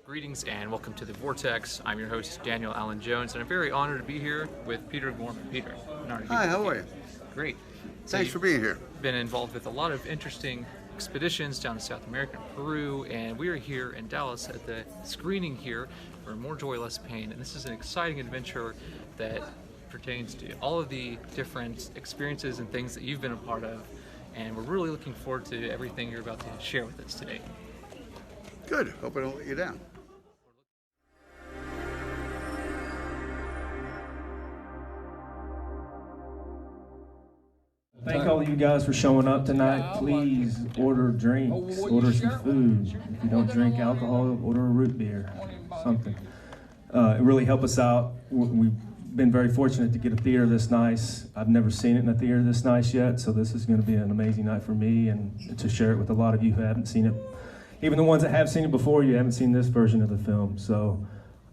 Greetings and welcome to The Vortex. I'm your host, Daniel Allen Jones, and I'm very honored to be here with Peter Gorman. Peter, hi, how are you? Great. Thanks for being here. Been involved with a lot of interesting expeditions down to South America and Peru, and we are here in Dallas at the screening here for More Joy, Less Pain. And this is an exciting adventure that pertains to all of the different experiences and things that you've been a part of. And we're really looking forward to everything you're about to share with us today. Good. Hope I don't let you down. Thank all of you guys for showing up tonight. Please order drinks, order some food. If you don't drink alcohol, order a root beer, something. It really helped us out. We've been very fortunate to get a theater this nice. I've never seen it in a theater this nice yet, so this is going to be an amazing night for me and to share it with a lot of you who haven't seen it. Even the ones that have seen it before, you haven't seen this version of the film. So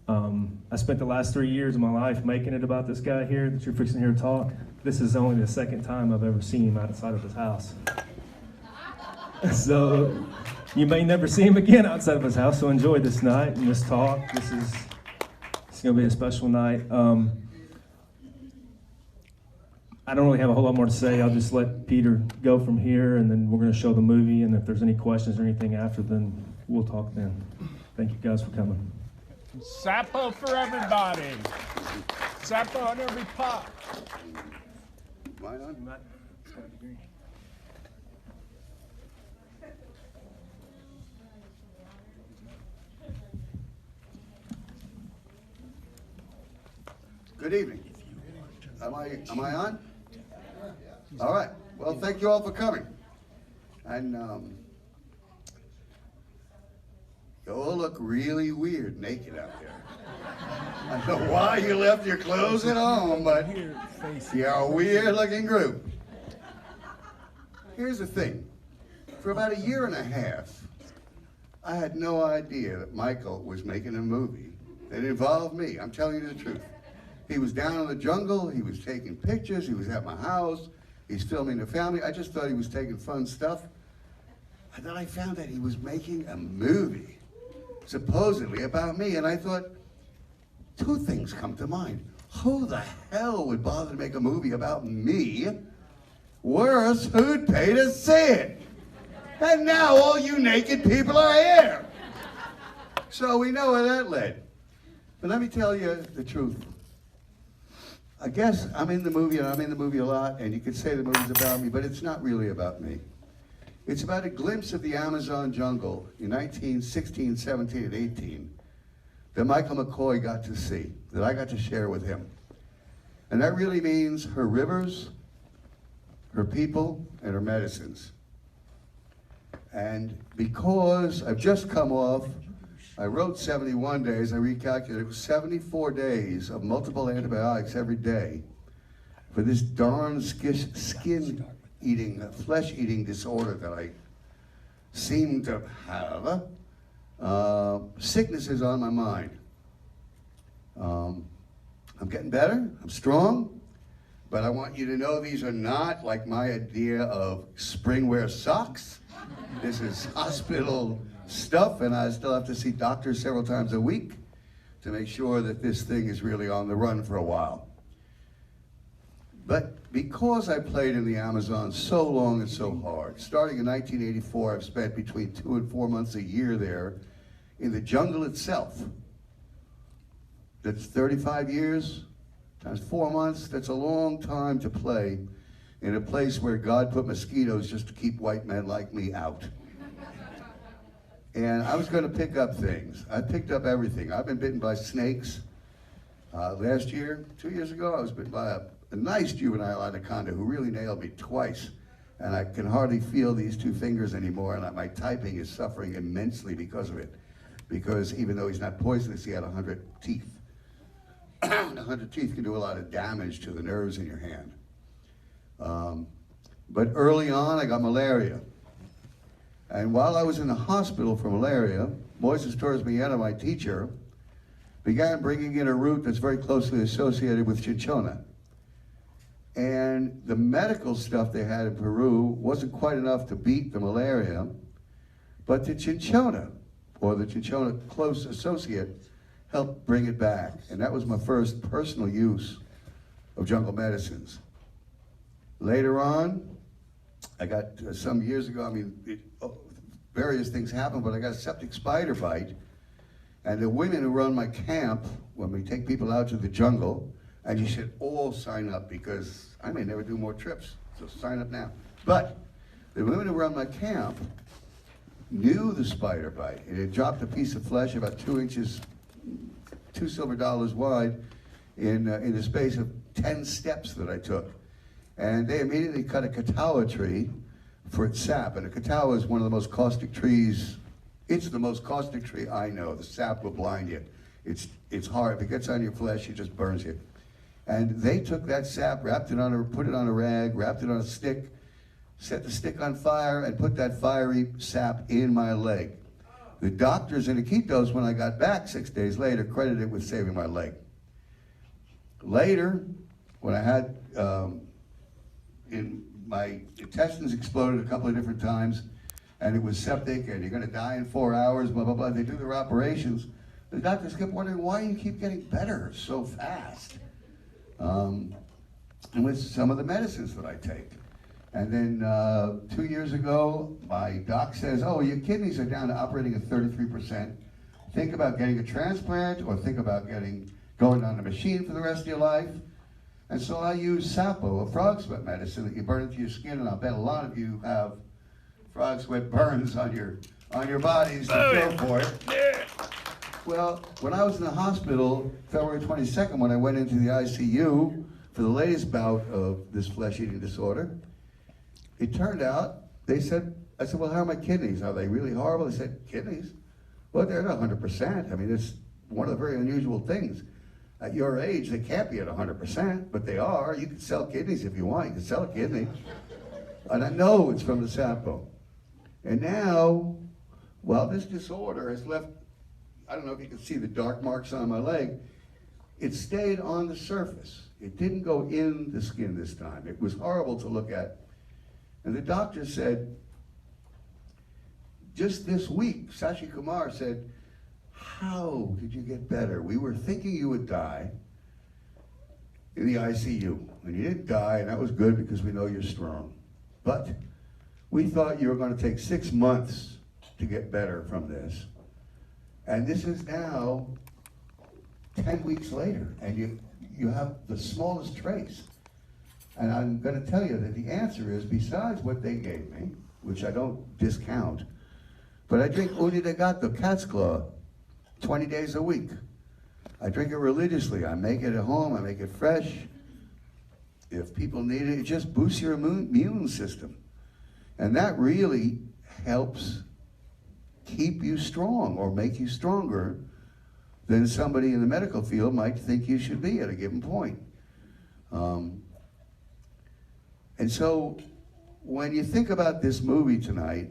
I spent the last 3 years of my life making it about this guy here that you're fixing here to talk. This is only the second time I've ever seen him outside of his house. So you may never see him again outside of his house, so enjoy this night and this talk. It's going to be a special night. I don't really have a whole lot more to say. I'll just let Peter go from here, and then we're going to show the movie, and if there's any questions or anything after, then we'll talk then. Thank you guys for coming. Sapo for everybody. Sapo on every pot. Mine on? Good evening. Am I on? All right. Well, thank you all for coming. And you all look really weird naked out there. I don't know why you left your clothes at home, but you're a weird-looking group. Here's the thing. For about a year and a half, I had no idea that Michael was making a movie that involved me. I'm telling you the truth. He was down in the jungle, he was taking pictures, he was at my house, he's filming the family. I just thought he was taking fun stuff. And then I found that he was making a movie, supposedly about me, and I thought, two things come to mind. Who the hell would bother to make a movie about me? Worse, who'd pay to see it? And now all you naked people are here. So we know where that led. But let me tell you the truth. I guess I'm in the movie, and I'm in the movie a lot, and you could say the movie's about me, but it's not really about me. It's about a glimpse of the Amazon jungle in 1916, 17, and 18 that Michael McCoy got to see, that I got to share with him. And that really means her rivers, her people, and her medicines. And because I've just come off, I wrote 71 days, I recalculated, it was 74 days of multiple antibiotics every day for this darn skin-eating, flesh-eating disorder that I seem to have. Sickness is on my mind. I'm getting better, I'm strong, but I want you to know these are not like my idea of spring wear socks. This is hospital stuff, and I still have to see doctors several times a week to make sure that this thing is really on the run for a while. But because I played in the Amazon so long and so hard, starting in 1984, I've spent between 2 and 4 months a year there in the jungle itself. That's 35 years times 4 months. That's a long time to play in a place where God put mosquitoes just to keep white men like me out. And I was going to pick up things. I picked up everything. I've been bitten by snakes. Last year, 2 years ago, I was bitten by a nice juvenile anaconda who really nailed me twice. And I can hardly feel these 2 fingers anymore, and my typing is suffering immensely because of it. Because even though he's not poisonous, he had 100 teeth. 100 teeth can do a lot of damage to the nerves in your hand. But early on, I got malaria. And while I was in the hospital for malaria, Moises Torres Miena, my teacher, began bringing in a root that's very closely associated with cinchona. And the medical stuff they had in Peru wasn't quite enough to beat the malaria, but the cinchona or the cinchona close associate helped bring it back. And that was my first personal use of jungle medicines. Later on, I got, some years ago, various things happened, but I got a septic spider bite. And the women who run my camp, when we take people out to the jungle, and you should all sign up because I may never do more trips, so sign up now. But the women who run my camp knew the spider bite. It had dropped a piece of flesh about 2 inches, $2 silver wide in the space of 10 steps that I took. And they immediately cut a katawa tree for its sap. And a katawa is one of the most caustic trees. It's the most caustic tree I know. The sap will blind you. It's hard. If it gets on your flesh, it just burns you. And they took that sap, put it on a rag, wrapped it on a stick, set the stick on fire, and put that fiery sap in my leg. The doctors in Iquitos, when I got back 6 days later, credited it with saving my leg. Later, when I had, my intestines exploded a couple of different times, and it was septic, and you're gonna die in 4 hours, blah, blah, blah. They do their operations. The doctors kept wondering why you keep getting better so fast. And with some of the medicines that I take. And then 2 years ago, my doc says, oh, your kidneys are down to operating at 33%. Think about getting a transplant, or think about going on a machine for the rest of your life. And so I use Sapo, a frog sweat medicine that you burn into your skin, and I'll bet a lot of you have frog sweat burns on your bodies to feel for it. Well, when I was in the hospital, February 22nd, when I went into the ICU for the latest bout of this flesh-eating disorder, it turned out, I said, well, how are my kidneys? Are they really horrible? They said, kidneys? Well, they're not 100%. I mean, it's one of the very unusual things. At your age, they can't be at 100%, but they are. You can sell kidneys if you want. You can sell a kidney. And I know it's from the Sapo. And now, well, this disorder has left, I don't know if you can see the dark marks on my leg. It stayed on the surface. It didn't go in the skin this time. It was horrible to look at. And the doctor said, just this week, Sashi Kumar said, how did you get better? We were thinking you would die in the ICU. And you didn't die, and that was good because we know you're strong. But we thought you were going to take 6 months to get better from this. And this is now 10 weeks later, and you have the smallest trace. And I'm going to tell you that the answer is, besides what they gave me, which I don't discount, but I drink uni de gato, cat's claw, 20 days a week. I drink it religiously. I make it at home. I make it fresh. If people need it, it just boosts your immune system. And that really helps keep you strong or make you stronger than somebody in the medical field might think you should be at a given point. And so when you think about this movie tonight,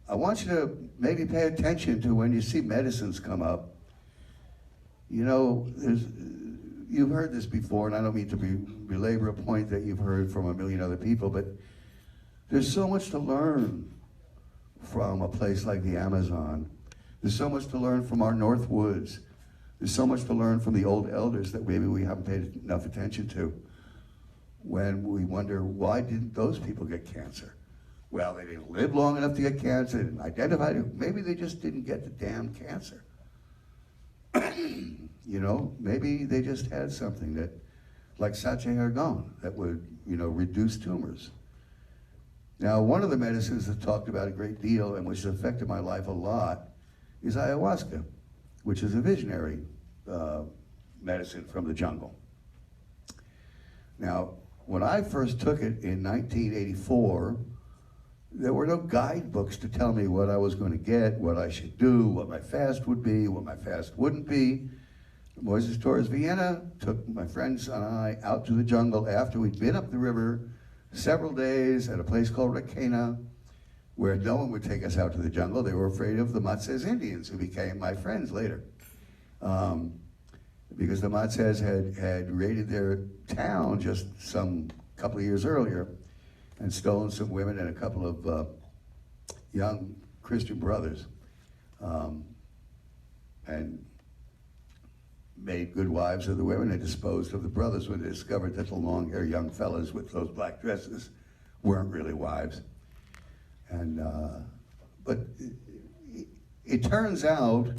I want you to maybe pay attention to when you see medicines come up. You know, you've heard this before, and I don't mean to belabor a point that you've heard from a million other people, but there's so much to learn from a place like the Amazon. There's so much to learn from our North Woods. There's so much to learn from the old elders that maybe we haven't paid enough attention to. When we wonder, why didn't those people get cancer? Well, they didn't live long enough to get cancer, they didn't identify it. Maybe they just didn't get the damn cancer. You know, maybe they just had something that, like Sache Argon, that would, reduce tumors. Now, one of the medicines that talked about a great deal and which has affected my life a lot is ayahuasca, which is a visionary medicine from the jungle. Now, when I first took it in 1984, there were no guidebooks to tell me what I was going to get, what I should do, what my fast would be, what my fast wouldn't be. Moises Torres Vienna took my friends and I out to the jungle after we'd been up the river several days at a place called Requena, where no one would take us out to the jungle. They were afraid of the Matzes Indians, who became my friends later. Because the Matzes had raided their town just some couple of years earlier and stolen some women and a couple of young Christian brothers. and made good wives of the women and disposed of the brothers when they discovered that the long-haired young fellas with those black dresses weren't really wives. And but it turns out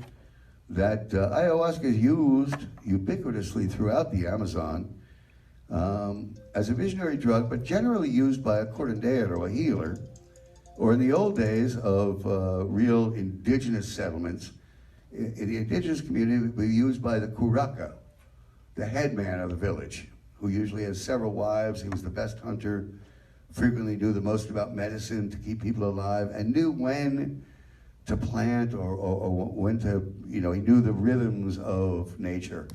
that ayahuasca is used ubiquitously throughout the Amazon as a visionary drug, but generally used by a curandero, a healer, or in the old days of real indigenous settlements. In the indigenous community, it would be used by the curaca, the headman of the village, who usually has several wives. He was the best hunter, frequently knew the most about medicine to keep people alive, and knew when to plant or when to, he knew the rhythms of nature.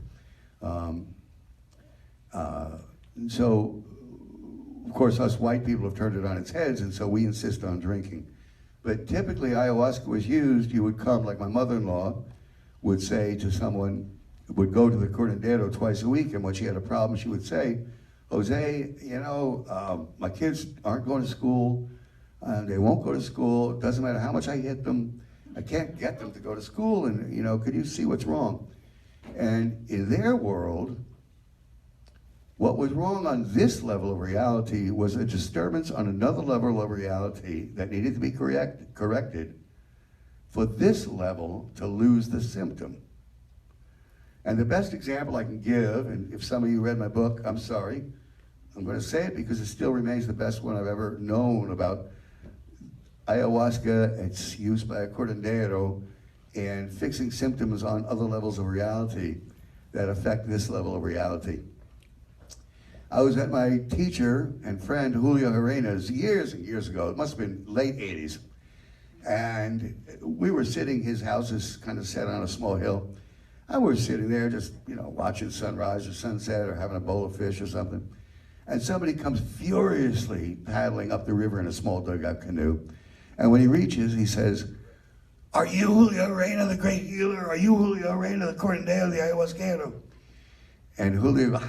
So, of course, us white people have turned it on its heads, and so we insist on drinking. But typically, ayahuasca was used. You would come, like my mother-in-law would say to someone, would go to the curandero twice a week, and when she had a problem, she would say, Jose, my kids aren't going to school, they won't go to school, it doesn't matter how much I hit them, I can't get them to go to school, and could you see what's wrong? And in their world, what was wrong on this level of reality was a disturbance on another level of reality that needed to be corrected for this level to lose the symptom. And the best example I can give, and if some of you read my book, I'm sorry, I'm going to say it because it still remains the best one I've ever known about ayahuasca, its use by a curandero, and fixing symptoms on other levels of reality that affect this level of reality. I was at my teacher and friend Julio Arena's years and years ago. It must have been late 80s. And we were sitting, his house is kind of set on a small hill. And we were sitting there just, watching sunrise or sunset or having a bowl of fish or something. And somebody comes furiously paddling up the river in a small dugout canoe. And when he reaches, he says, "Are you Julio Arena, the great healer? Are you Julio Arena, the curandero, the ayahuasquero?" And Julio goes,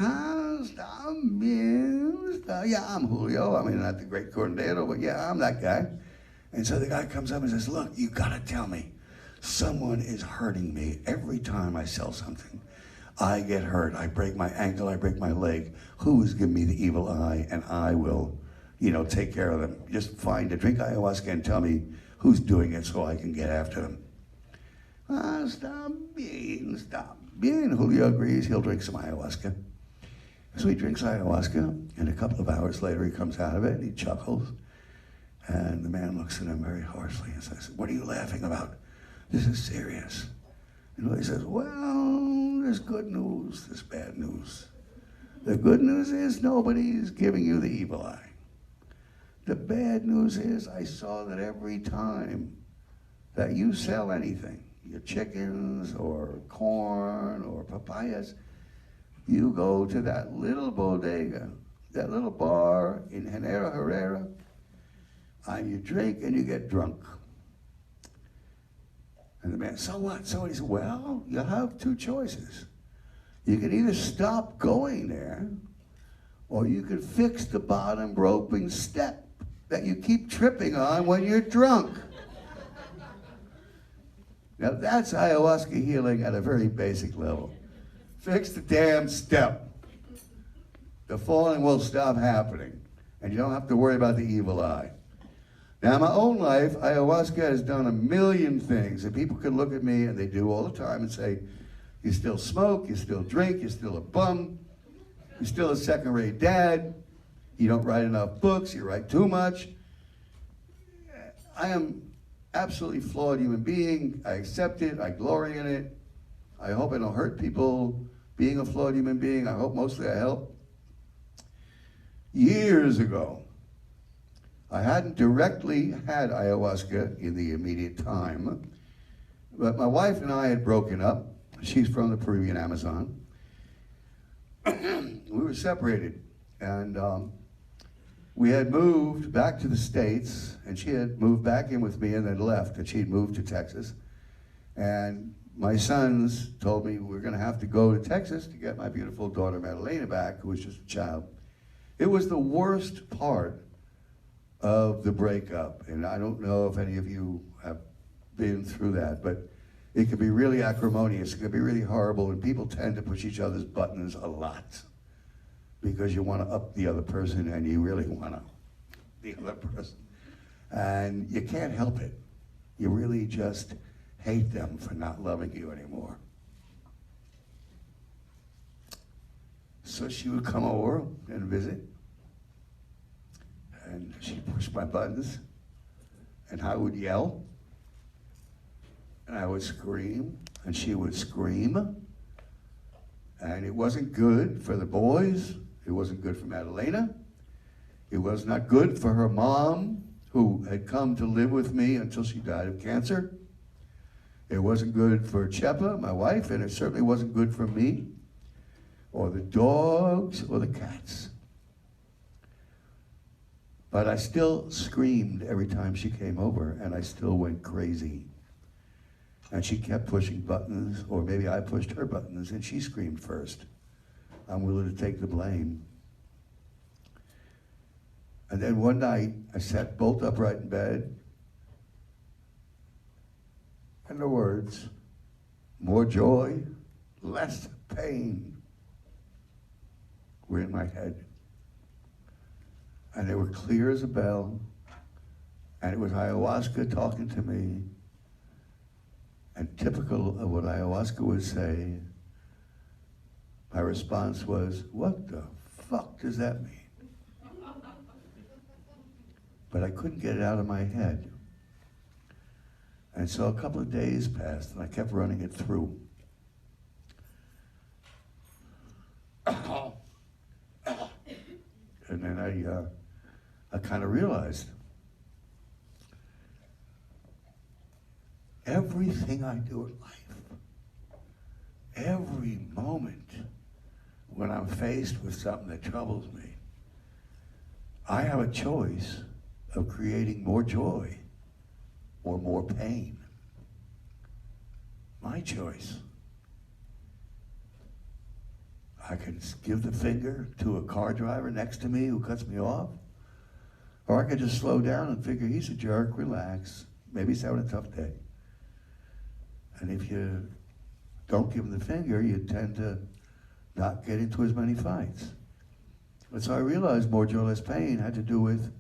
yeah, I'm Julio. I mean, not the great curandero, but yeah, I'm that guy. And so the guy comes up and says, "Look, you gotta tell me, someone is hurting me every time I sell something. I get hurt, I break my ankle, I break my leg. Who is giving me the evil eye? And I will, take care of them. Just drink ayahuasca and tell me who's doing it so I can get after them." Está bien. Julio agrees, he'll drink some ayahuasca. So he drinks ayahuasca, and a couple of hours later he comes out of it and he chuckles. And the man looks at him very harshly and says, "What are you laughing about? This is serious." And he says, "Well, there's good news, there's bad news. The good news is nobody's giving you the evil eye. The bad news is I saw that every time that you sell anything, your chickens or corn or papayas, you go to that little bodega, that little bar in Genera Herrera, and you drink and you get drunk." And the man, "So what?" So he said, "Well, you have two choices. You can either stop going there, or you can fix the bottom roping step that you keep tripping on when you're drunk." Now that's ayahuasca healing at a very basic level. Fix the damn step. The falling will stop happening, and you don't have to worry about the evil eye. Now, in my own life, ayahuasca has done a million things, and people can look at me, and they do all the time, and say, "You still smoke, you still drink, you're still a bum, you're still a second-rate dad, you don't write enough books, you write too much." I am absolutely flawed human being. I accept it, I glory in it. I hope I don't hurt people being a flawed human being. I hope mostly I help. Years ago, I hadn't directly had ayahuasca in the immediate time, but my wife and I had broken up. She's from the Peruvian Amazon. We were separated, and we had moved back to the States, and she had moved back in with me and then left, and she'd moved to Texas. And my sons told me we're gonna have to go to Texas to get my beautiful daughter Madalena back, who was just a child. It was the worst part of the breakup, and I don't know if any of you have been through that, but it can be really acrimonious. It can be really horrible, and people tend to push each other's buttons a lot because you want to up the other person and you really want to the other person. And you can't help it. You really just hate them for not loving you anymore. So she would come over and visit, and she'd push my buttons, and I would yell, and I would scream, and she would scream, and it wasn't good for the boys. It wasn't good for Madalena. It was not good for her mom, who had come to live with me until she died of cancer. It wasn't good for Chepa, my wife, and it certainly wasn't good for me, or the dogs, or the cats. But I still screamed every time she came over, and I still went crazy. And she kept pushing buttons, or maybe I pushed her buttons, and she screamed first. I'm willing to take the blame. And then one night, I sat bolt upright in bed, and the words, more joy, less pain, were in my head. And they were clear as a bell, and it was ayahuasca talking to me. And typical of what ayahuasca would say, my response was, what the fuck does that mean? But I couldn't get it out of my head. And so a couple of days passed, and I kept running it through. And then I kind of realized everything I do in life, every moment when I'm faced with something that troubles me, I have a choice of creating more joy or more pain. My choice. I can give the finger to a car driver next to me who cuts me off, or I could just slow down and figure he's a jerk, relax, maybe he's having a tough day. And if you don't give him the finger, you tend to not get into as many fights. But so I realized more joy, less pain had to do with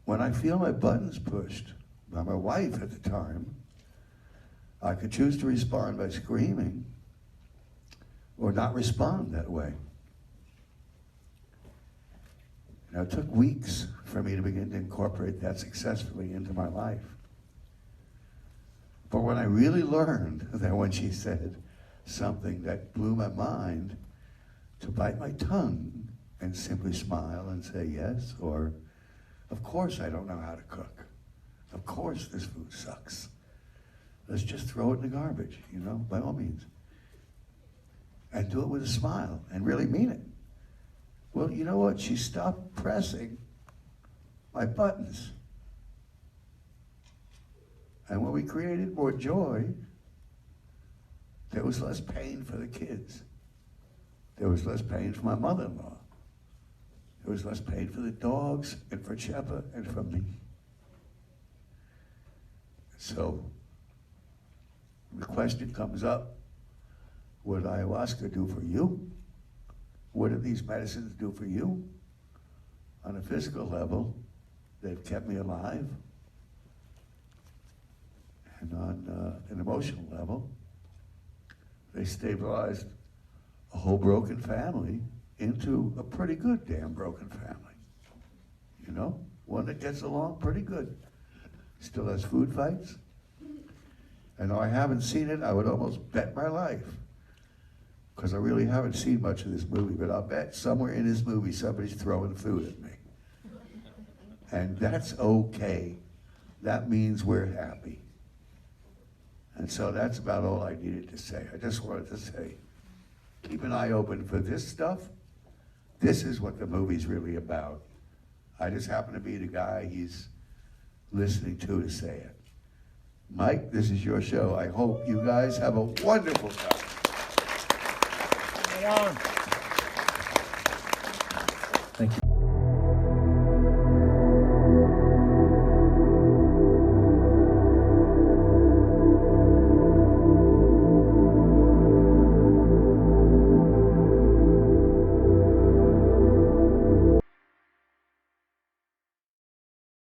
when I feel my buttons pushed by my wife at the time, I could choose to respond by screaming or not respond that way. Now, it took weeks for me to begin to incorporate that successfully into my life. But when I really learned that when she said something that blew my mind, to bite my tongue and simply smile and say yes, or, of course I don't know how to cook. Of course this food sucks. Let's just throw it in the garbage, you know, by all means. And do it with a smile and really mean it. Well, you know what? She stopped pressing my buttons. And when we created more joy, there was less pain for the kids. There was less pain for my mother-in-law. There was less pain for the dogs and for Chepa and for me. So the question comes up, what did ayahuasca do for you? What did these medicines do for you? On a physical level, they've kept me alive. And on an emotional level, they stabilized a whole broken family into a pretty good damn broken family. You know, one that gets along pretty good. Still has food fights. And though I haven't seen it, I would almost bet my life, because I really haven't seen much of this movie, but I'll bet somewhere in this movie somebody's throwing food at me. And that's okay. That means we're happy. And so that's about all I needed to say. I just wanted to say, keep an eye open for this stuff. This is what the movie's really about. I just happen to be the guy he's listening to say it. Mike, this is your show. I hope you guys have a wonderful time. Come on.